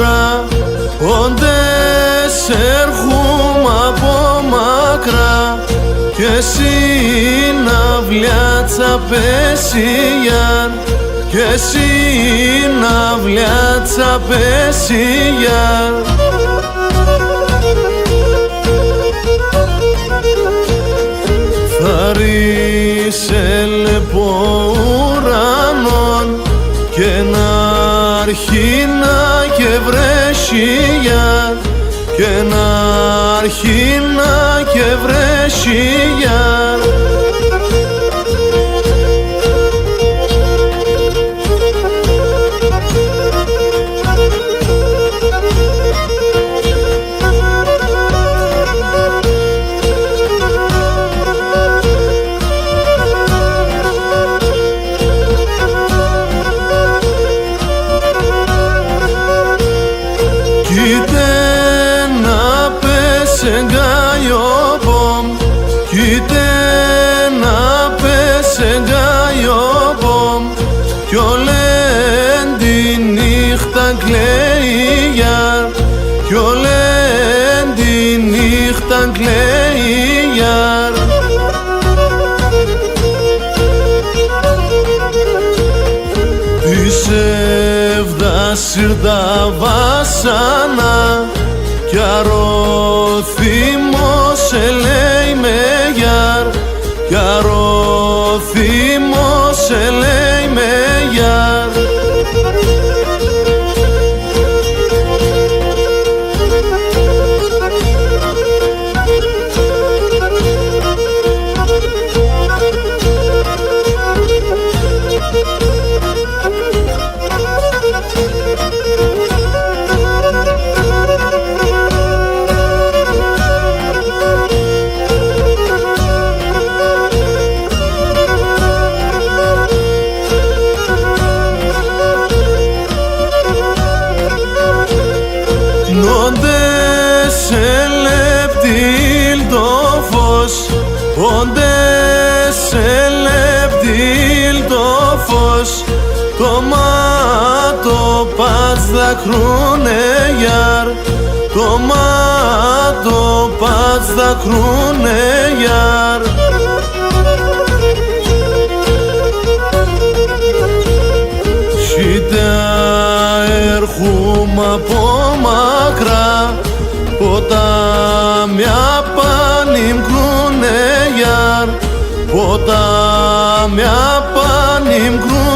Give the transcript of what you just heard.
μακρά, όντες έρχομαι από μακρά, κι εσύ να βλιάτσα πεσίγιαν, κι εσύ να βλιάτσα πεσίγιαν. Θα ρίσε λεπό ουρανόν και να αρχίνα και βρέσια, και να αρχίνα και βρέσια. Κοίτε να πέσε γκάιοπομ, κοίτε να πέσε γκάιοπομ, κι όλεν τη νύχτα κλαίια, κι όλεν τη νύχτα κλαίια. Σύρτα βάσανα κι αρωθήμος σε λέει με γιάρ, κι αρωθήμος σε λέει με γιάρ. Όντες ελεπτήλ το φως, όντες ελεπτήλ το φως, το μάτο πας δακρούνε γιάρ, το μάτο πας δακρούνε γιάρ. Σίτα έρχομαι από μακρά, ποτάμια πάνιμ κρούνε γιάρ, ποτάμια πάνιμ κρούνε.